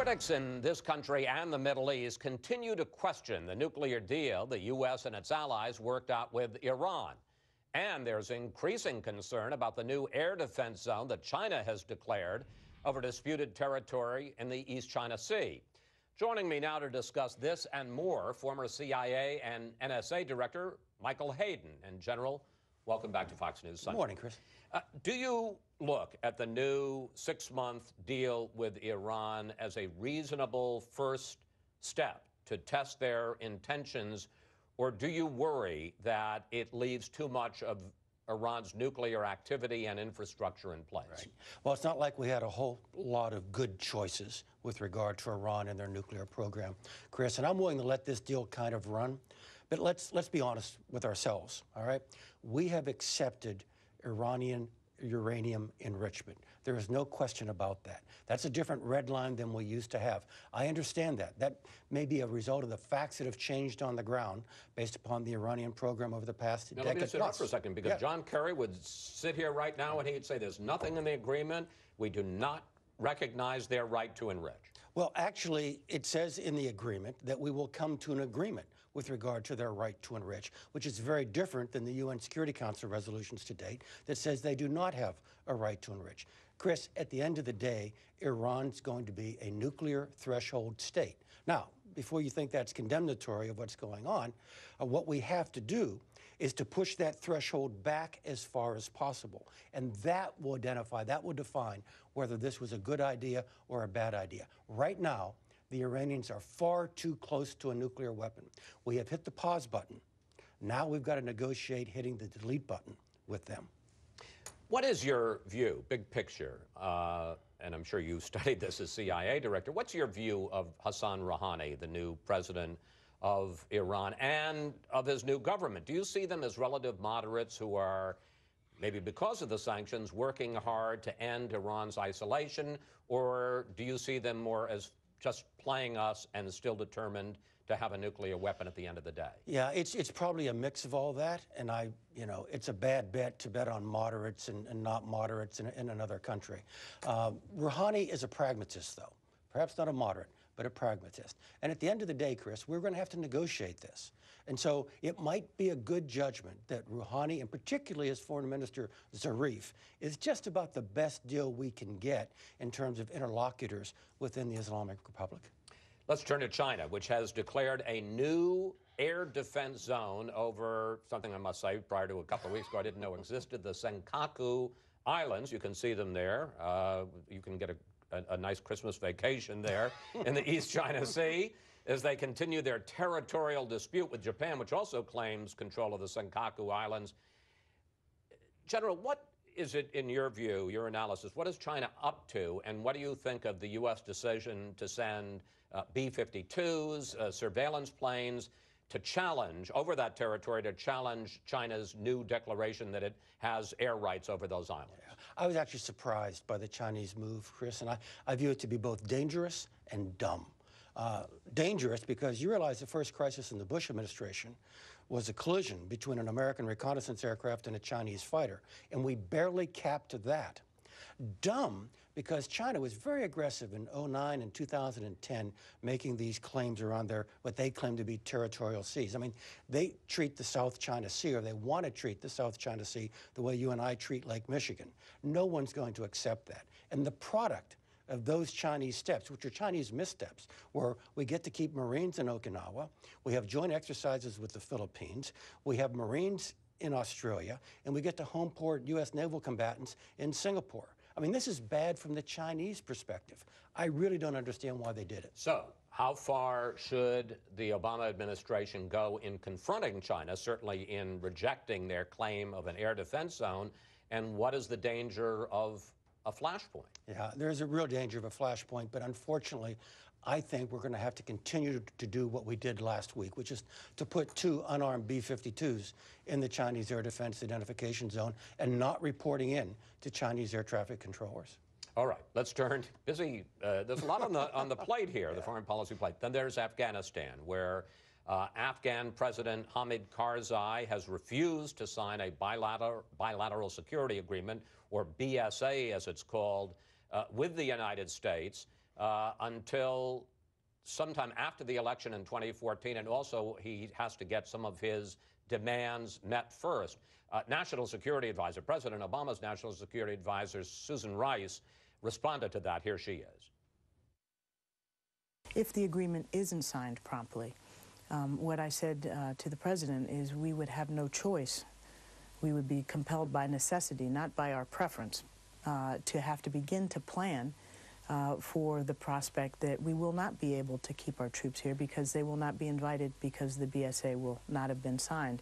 Critics in this country and the Middle East continue to question the nuclear deal the U.S. and its allies worked out with Iran. And there's increasing concern about the new air defense zone that China has declared over disputed territory in the East China Sea. Joining me now to discuss this and more, former CIA and NSA Director Michael Hayden. And General, welcome back to Fox News Sunday. Good morning, Chris. Do you look at the new 6-month deal with Iran as a reasonable first step to test their intentions, or do you worry that it leaves too much of Iran's nuclear activity and infrastructure in place? Right. Well, it's not like we had a whole lot of good choices with regard to Iran and their nuclear program, Chris, and I'm willing to let this deal kind of run. But let's be honest with ourselves, all right? We have accepted Iranian uranium enrichment. There is no question about that. That's a different red line than we used to have. I understand that. That may be a result of the facts that have changed on the ground based upon the Iranian program over the past decade. Let me just interrupt for a second, because John Kerry would sit here right now and he'd say there's nothing in the agreement. We do not recognize their right to enrich. Well, actually, it says in the agreement that we will come to an agreement with regard to their right to enrich, which is very different than the UN Security Council resolutions to date that says they do not have a right to enrich. Chris, at the end of the day, Iran's going to be a nuclear threshold state. Now, before you think that's condemnatory of what's going on, what we have to do is to push that threshold back as far as possible. And that will identify, that will define whether this was a good idea or a bad idea. Right now, the Iranians are far too close to a nuclear weapon. We have hit the pause button. Now we've got to negotiate hitting the delete button with them. What is your view, big picture, and I'm sure you studied this as CIA director, what's your view of Hassan Rouhani, the new president of Iran, and of his new government? Do you see them as relative moderates who are, maybe because of the sanctions, working hard to end Iran's isolation, or do you see them more as just playing us and still determined to have a nuclear weapon at the end of the day? Yeah, it's probably a mix of all that, and it's a bad bet to bet on moderates and not moderates in another country. Rouhani is a pragmatist, though. Perhaps not a moderate, but a pragmatist. And at the end of the day, Chris, we're going to have to negotiate this. And so it might be a good judgment that Rouhani, and particularly his foreign minister Zarif, is just about the best deal we can get in terms of interlocutors within the Islamic Republic. Let's turn to China, which has declared a new air defense zone over something I must say, prior to a couple of weeks ago, I didn't know existed, the Senkaku Islands. You can see them there. You can get a nice Christmas vacation there in the East China Sea as they continue their territorial dispute with Japan, which also claims control of the Senkaku Islands. General, what is it, in your view, your analysis, what is China up to, and what do you think of the U.S. decision to send B-52s, surveillance planes, to challenge, over that territory, to challenge China's new declaration that it has air rights over those islands? Yeah. I was actually surprised by the Chinese move, Chris, and I view it to be both dangerous and dumb. Dangerous because you realize the first crisis in the Bush administration was a collision between an American reconnaissance aircraft and a Chinese fighter, and we barely capped that. Dumb because China was very aggressive in 2009 and 2010 making these claims around their, what they claim to be territorial seas. I mean, they treat the South China Sea, or they want to treat the South China Sea the way you and I treat Lake Michigan. No one's going to accept that. And the product of those Chinese steps, which are Chinese missteps, where we get to keep Marines in Okinawa, we have joint exercises with the Philippines, we have Marines in Australia, and we get to home port U.S. naval combatants in Singapore. I mean, this is bad from the Chinese perspective. I really don't understand why they did it. So, how far should the Obama administration go in confronting China, certainly in rejecting their claim of an air defense zone, and what is the danger of a flashpoint? Yeah, there's a real danger of a flashpoint, but unfortunately, I think we're going to have to continue to do what we did last week, which is to put 2 unarmed B-52s in the Chinese air defense identification zone and not reporting in to Chinese air traffic controllers. All right, let's turn. There's a lot on the plate here, the foreign policy plate. Then there's Afghanistan, where Afghan President Hamid Karzai has refused to sign a bilateral security agreement, or BSA as it's called, with the United States. until sometime after the election in 2014, and also he has to get some of his demands met first. National Security Advisor, President Obama's National Security Advisor, Susan Rice, responded to that. Here she is. If the agreement isn't signed promptly, what I said to the president is we would have no choice. We would be compelled by necessity, not by our preference, to have to begin to plan for the prospect that we will not be able to keep our troops here because they will not be invited because the BSA will not have been signed.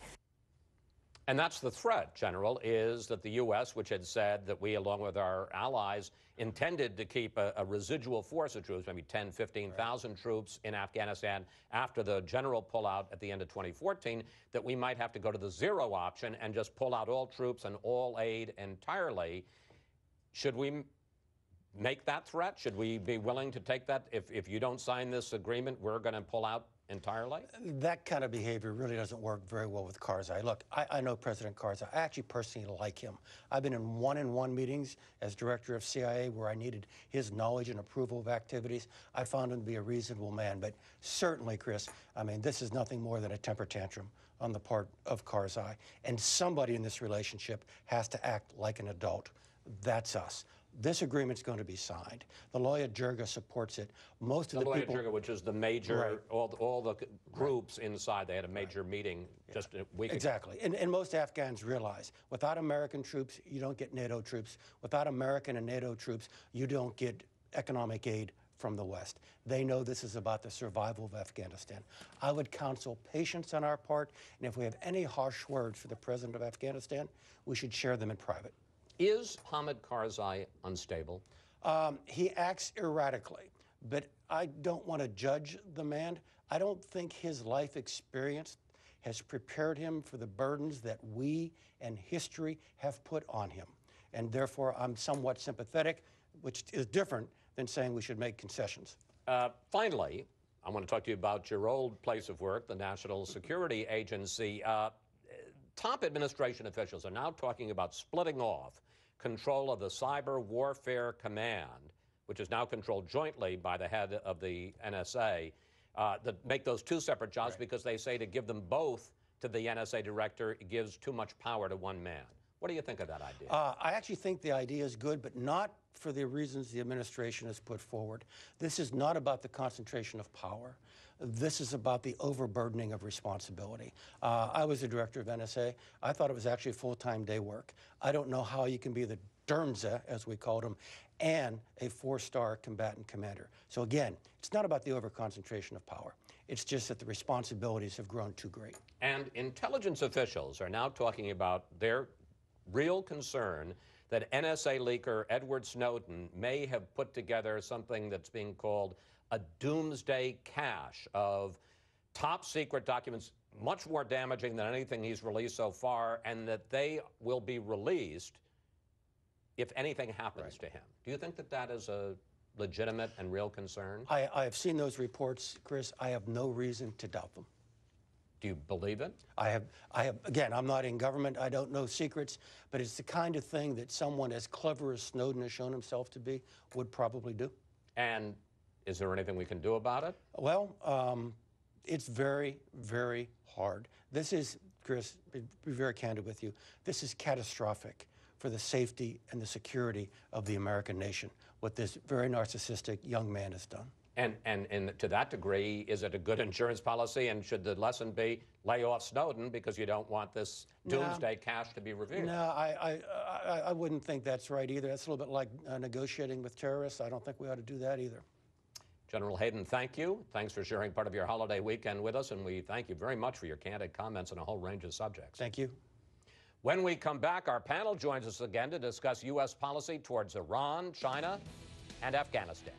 And that's the threat, General, is that the U.S., which had said that we, along with our allies, intended to keep a residual force of troops, maybe 10, 15,000 troops in Afghanistan after the general pullout at the end of 2014, that we might have to go to the zero option and just pull out all troops and all aid entirely. Should we make that threat? Should we be willing to take that? If you don't sign this agreement, we're going to pull out entirely? That kind of behavior really doesn't work very well with Karzai. Look, I know President Karzai. I actually personally like him. I've been in one-on-one meetings as director of CIA where I needed his knowledge and approval of activities. I found him to be a reasonable man. But certainly, Chris, I mean, this is nothing more than a temper tantrum on the part of Karzai. And somebody in this relationship has to act like an adult. That's us. This agreement's going to be signed. The Loya Jirga supports it. Most of the people... The Loya Jirga, which is the major, all the groups inside, they had a major meeting just a week ago. Exactly. And most Afghans realize, without American troops, you don't get NATO troops. Without American and NATO troops, you don't get economic aid from the West. They know this is about the survival of Afghanistan. I would counsel patience on our part, and if we have any harsh words for the president of Afghanistan, we should share them in private. Is Hamid Karzai unstable? He acts erratically, but I don't want to judge the man. I don't think his life experience has prepared him for the burdens that we and history have put on him. And therefore, I'm somewhat sympathetic, which is different than saying we should make concessions. Finally, I want to talk to you about your old place of work, the National Security Agency. Top administration officials are now talking about splitting off control of the Cyber Warfare Command, which is now controlled jointly by the head of the NSA, that make those two separate jobs because they say to give them both to the NSA director gives too much power to one man. What do you think of that idea? I actually think the idea is good, but not for the reasons the administration has put forward. This is not about the concentration of power. This is about the overburdening of responsibility. I was the director of NSA. I thought it was actually full-time day work. I don't know how you can be the Dermza, as we called him, and a four-star combatant commander. So again, it's not about the overconcentration of power. It's just that the responsibilities have grown too great. And intelligence officials are now talking about their real concern that NSA leaker Edward Snowden may have put together something that's being called a doomsday cache of top secret documents, much more damaging than anything he's released so far, and that they will be released if anything happens to him. Do you think that that is a legitimate and real concern? I have seen those reports, Chris. I have no reason to doubt them. Do you believe it? I have, again, I'm not in government. I don't know secrets, but it's the kind of thing that someone as clever as Snowden has shown himself to be would probably do. And is there anything we can do about it? Well, it's very, very hard. This is, Chris, be very candid with you, this is catastrophic for the safety and the security of the American nation, what this very narcissistic young man has done. And to that degree, is it a good insurance policy? And should the lesson be lay off Snowden because you don't want this doomsday cache to be revealed? No, I wouldn't think that's right either. That's a little bit like negotiating with terrorists. I don't think we ought to do that either. General Hayden, thank you. Thanks for sharing part of your holiday weekend with us, and we thank you very much for your candid comments on a whole range of subjects. Thank you. When we come back, our panel joins us again to discuss U.S. policy towards Iran, China, and Afghanistan.